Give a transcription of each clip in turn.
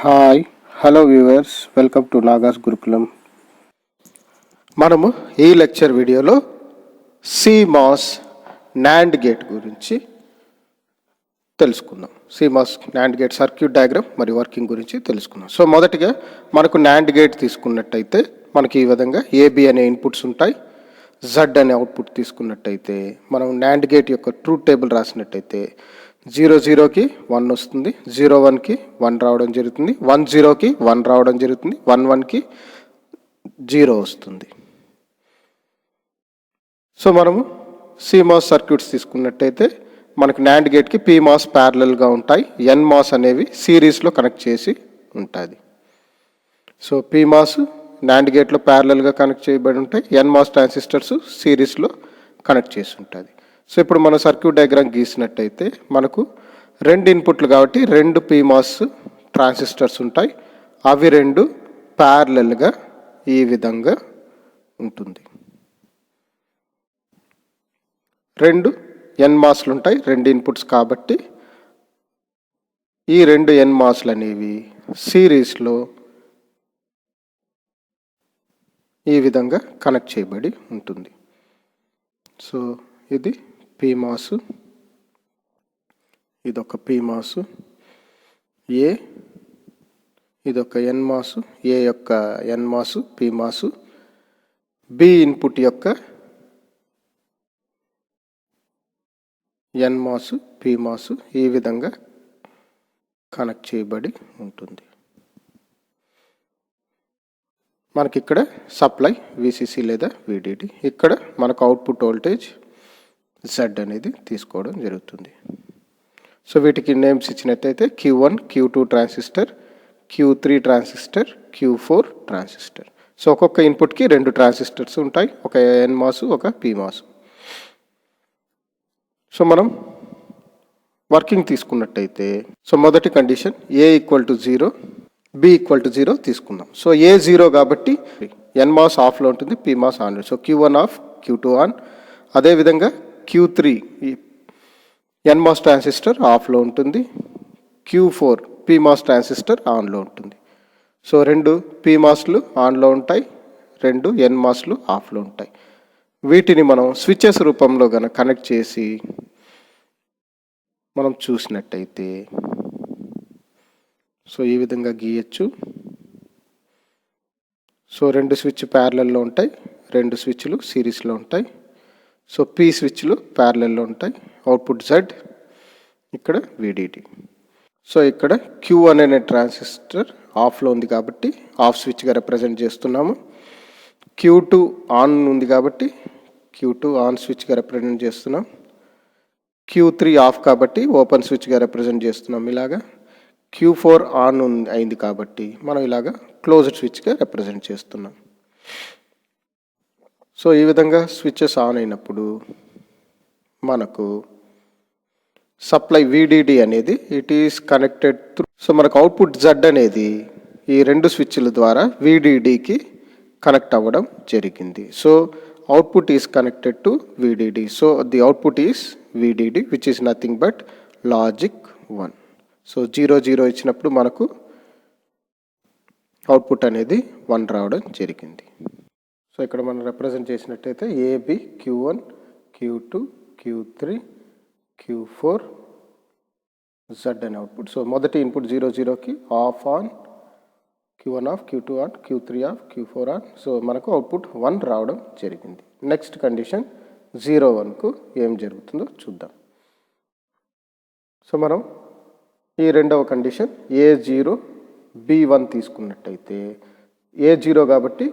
Hi hello viewers, welcome to Nagas Gurukulam. మనము ఈ lecture వీడియోలో సిమాస్ నాండ్ గేట్ గురించి తెలుసుకుందాం. సిమాస్ నాండ్ గేట్ సర్క్యూట్ డయాగ్రామ్ మరియు వర్కింగ్ గురించి తెలుసుకుందాం. సో మొదటిగా మనకు నాండ్ గేట్ తీసుకున్నట్టయితే మనకి ఈ విధంగా ఏబి అనే ఇన్పుట్స్ ఉంటాయి, జెడ్ అనే అవుట్పుట్ తీసుకున్నట్టయితే మనం నాండ్ గేట్ యొక్క ట్రూత్ టేబుల్ రాసినట్టయితే 0 0కి 1 వస్తుంది, 0 1కి 1 రావడం జరుగుతుంది, 1 0కి 1 రావడం జరుగుతుంది, 1 1కి 0 వస్తుంది. సో మనము సిమాస్ సర్క్యూట్స్ తీసుకున్నట్టయితే మనకు నాండ్ గేట్కి పిమాస్ ప్యారలల్గా ఉంటాయి, ఎన్మాస్ అనేవి సిరీస్లో కనెక్ట్ చేసి ఉంటుంది. సో పిమాస్ నాండ్ గేట్లో ప్యారలల్గా కనెక్ట్ చేయబడి ఉంటాయి, ఎన్మాస్ ట్రాన్సిస్టర్స్ సిరీస్లో కనెక్ట్ చేసి ఉంటుంది. సో ఇప్పుడు మనం సర్క్యూట్ డయాగ్రామ్ గీసినట్టయితే మనకు రెండు ఇన్పుట్లు కాబట్టి రెండు పిమాస్ ట్రాన్సిస్టర్స్ ఉంటాయి, అవి రెండు ప్యారలల్గా ఈ విధంగా ఉంటుంది. రెండు ఎన్మాస్లు ఉంటాయి, రెండు ఇన్పుట్స్ కాబట్టి ఈ రెండు ఎన్మాస్లు అనేవి సిరీస్లో ఈ విధంగా కనెక్ట్ చేయబడి ఉంటుంది. సో ఇది పిమాస్, ఇదొక పిమాస్ ఏ, ఇదొక ఎన్మాస్, ఏ యొక్క ఎన్మాస్ పిమాస్, బి ఇన్పుట్ యొక్క ఎన్మాస్ పిమాస్ ఈ విధంగా కనెక్ట్ చేయబడి ఉంటుంది. మనకి ఇక్కడ సప్లై విసిసి లేదా విడిడి, ఇక్కడ మనకు అవుట్పుట్ వోల్టేజ్ జెడ్ అనేది తీసుకోవడం జరుగుతుంది. సో వీటికి నేమ్స్ ఇచ్చినట్టయితే Q1 Q2 transistor, Q3 transistor, Q4 transistor. So ఒక్కొక్క ఇన్పుట్కి రెండు ట్రాన్సిస్టర్స్ ఉంటాయి, ఒక ఎన్మాస్ ఒక పిమాస్. సో మనం వర్కింగ్ తీసుకున్నట్టయితే సో మొదటి condition A equal to 0, B equal to 0 తీసుకుందాం. సో ఏ 0 కాబట్టి ఎన్మాస్ ఆఫ్లో ఉంటుంది, PMOS on. So Q1 off, Q2 on. అదేవిధంగా Q3 ఎన్మాస్ ట్రాన్సిస్టర్ ఆఫ్లో ఉంటుంది, Q4 పిమాస్ ట్రాన్సిస్టర్ ఆన్లో ఉంటుంది. సో రెండు పిమాస్లు ఆన్లో ఉంటాయి, రెండు ఎన్మాస్లు ఆఫ్లో ఉంటాయి. వీటిని మనం స్విచెస్ రూపంలో కనుక కనెక్ట్ చేసి మనం చూసినట్టయితే సో ఈ విధంగా గీయచ్చు. సో రెండు స్విచ్ ప్యారలల్లో ఉంటాయి, రెండు స్విచ్లు సిరీస్లో ఉంటాయి. సో పి స్విచ్లు ప్యారలల్లో ఉంటాయి, అవుట్పుట్ జెడ్, ఇక్కడ విడిడి. సో ఇక్కడ Q1 అనే ట్రాన్సిస్టర్ ఆఫ్లో ఉంది కాబట్టి ఆఫ్ స్విచ్గా రిప్రజెంట్ చేస్తున్నాము. Q2 ఆన్ ఉంది కాబట్టి Q2 ఆన్ స్విచ్గా రిప్రజెంట్ చేస్తున్నాం. Q3 ఆఫ్ కాబట్టి ఓపెన్ స్విచ్గా రిప్రజెంట్ చేస్తున్నాం ఇలాగా. Q4 ఆన్ అయింది కాబట్టి మనం ఇలాగా క్లోజ్డ్ స్విచ్గా రిప్రజెంట్ చేస్తున్నాం. సో ఈ విధంగా స్విచెస్ ఆన్ అయినప్పుడు మనకు సప్లై విడిడి అనేది it is connected through. So మనకు అవుట్పుట్ జెడ్ అనేది ఈ రెండు స్విచ్ల ద్వారా విడిడికి కనెక్ట్ అవ్వడం జరిగింది. So output is connected to VDD. So the output is VDD which is nothing but logic 1. So 0 0 ఇచ్చినప్పుడు మనకు అవుట్పుట్ అనేది 1 రావడం జరిగింది. సో ఇక్కడ మనం రిప్రజెంట్ చేసినట్టయితే A B Q1 Q2 Q3 Q4 Z అనే అవుట్పుట్. సో మొదటి ఇన్పుట్ 0 0కి off on, Q1 off, Q2 on, Q3 off, Q4 on. So మనకు అవుట్పుట్ 1 రావడం జరిగింది. నెక్స్ట్ కండిషన్ 0 1కు ఏం జరుగుతుందో చూద్దాం. సో మనం ఈ రెండవ కండిషన్ A0 B1 తీసుకున్నట్టయితే A0 కాబట్టి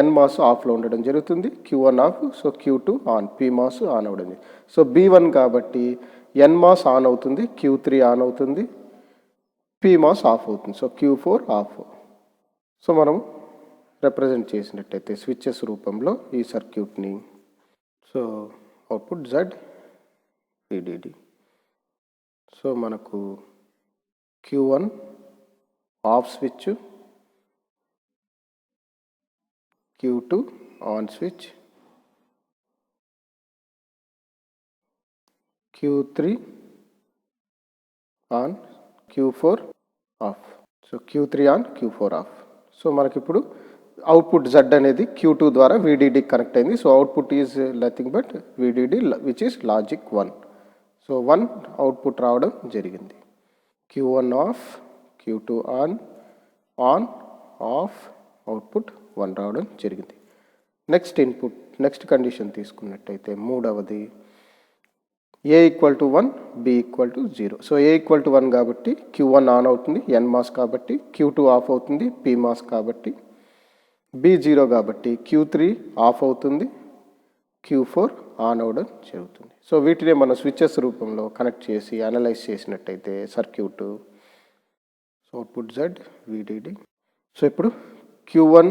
ఎన్మాస్ ఆఫ్లో ఉండడం జరుగుతుంది, Q1 off. So Q2 on, PMOS on అవ్వడం. సో B1 కాబట్టి ఎన్మాస్ ఆన్ అవుతుంది, Q3 ఆన్ అవుతుంది, పిమాస్ ఆఫ్ అవుతుంది. So Q4 off. సో మనం రిప్రజెంట్ చేసినట్టయితే స్విచెస్ రూపంలో ఈ సర్క్యూట్ని, so output Z VDD. So మనకు Q1 off switch, Q2 on switch, Q3 on, Q4 off. So Q3 on Q4 off. So మనకి ఇప్పుడు అవుట్పుట్ Z అనేది Q2 ద్వారా VDD కనెక్ట్ అయింది. So output is nothing but VDD which is logic 1. So 1 output రావడం జరిగింది. Q1 off, Q2 on, on, of, output 1 రావడం జరిగింది. Next input, next condition తీసుకున్నట్టయితే మూడవది A equal to 1, B equal to 0. So A equal to 1 కాబట్టి Q1 on అవుతుంది, N mass కాబట్టి, Q2 of అవుతుంది, P మాస్ కాబట్టి, B 0 కాబట్టి Q3 ఆఫ్ అవుతుంది, Q4 ఆన్ అవ్వడం జరుగుతుంది. సో వీటిని మనం స్విచెస్ రూపంలో కనెక్ట్ చేసి అనలైజ్ చేసినట్టయితే circuit, so output Z, VDD. So ఇప్పుడు Q1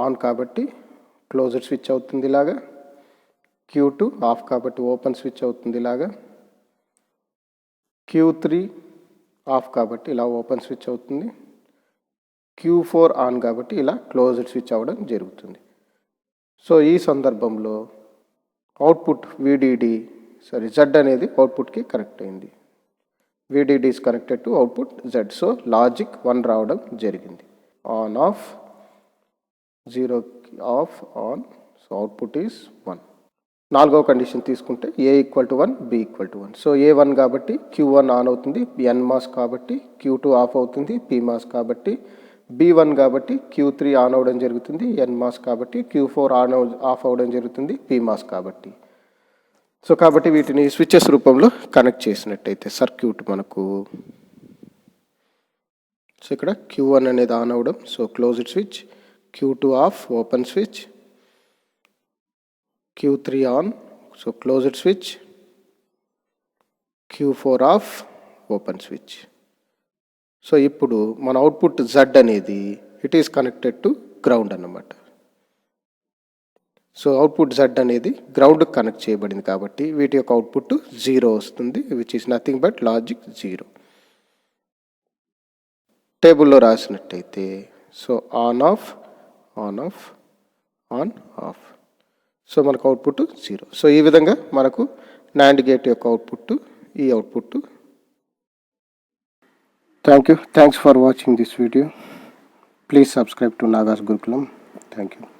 ఆన్ కాబట్టి క్లోజ్డ్ స్విచ్ అవుతుంది ఇలాగా, Q2 ఆఫ్ కాబట్టి ఓపెన్ స్విచ్ అవుతుంది ఇలాగా, Q3 ఆఫ్ కాబట్టి ఇలా ఓపెన్ స్విచ్ అవుతుంది, Q4 ఆన్ కాబట్టి ఇలా క్లోజ్డ్ స్విచ్ అవ్వడం జరుగుతుంది. సో ఈ సందర్భంలో అవుట్పుట్ VDD Z అనేది అవుట్పుట్కి కనెక్ట్ అయింది. VDD is connected to output Z. So logic 1 రావడం జరిగింది. On off, 0 of, on. So output is 1. నాలుగవ కండిషన్ తీసుకుంటే A equal to 1, B equal to 1. So A1 కాబట్టి Q1 ఆన్ అవుతుంది, N మాస్ కాబట్టి Q2 of అవుతుంది, P mass కాబట్టి, B1 కాబట్టి Q3 ఆన్ అవ్వడం జరుగుతుంది, N మాస్ కాబట్టి, Q4 ఆఫ్ అవ్వడం జరుగుతుంది, P మాస్ కాబట్టి. సో కాబట్టి వీటిని స్విచెస్ రూపంలో కనెక్ట్ చేసినట్టయితే సర్క్యూట్ మనకు, సో ఇక్కడ Q1 అనేది ఆన్ అవ్వడం, so closed switch, Q2 of, open switch, Q3 on, so closed switch, Q4 of, open switch. So ఇప్పుడు మన అవుట్పుట్ Z అనేది it is connected to ground అన్నమాట. సో అవుట్పుట్ Z అనేది గ్రౌండ్కి కనెక్ట్ చేయబడింది కాబట్టి వీటి యొక్క అవుట్పుట్ 0 వస్తుంది, which is nothing but logic 0. టేబుల్లో రాసినట్టయితే so on off, on off, on off. So మనకు అవుట్పుట్ 0. సో ఈ విధంగా మనకు NAND గేట్ యొక్క అవుట్పుట్ ఈ output. Thanks for watching this video. Please subscribe to Nagas Gurukulam. Thank you.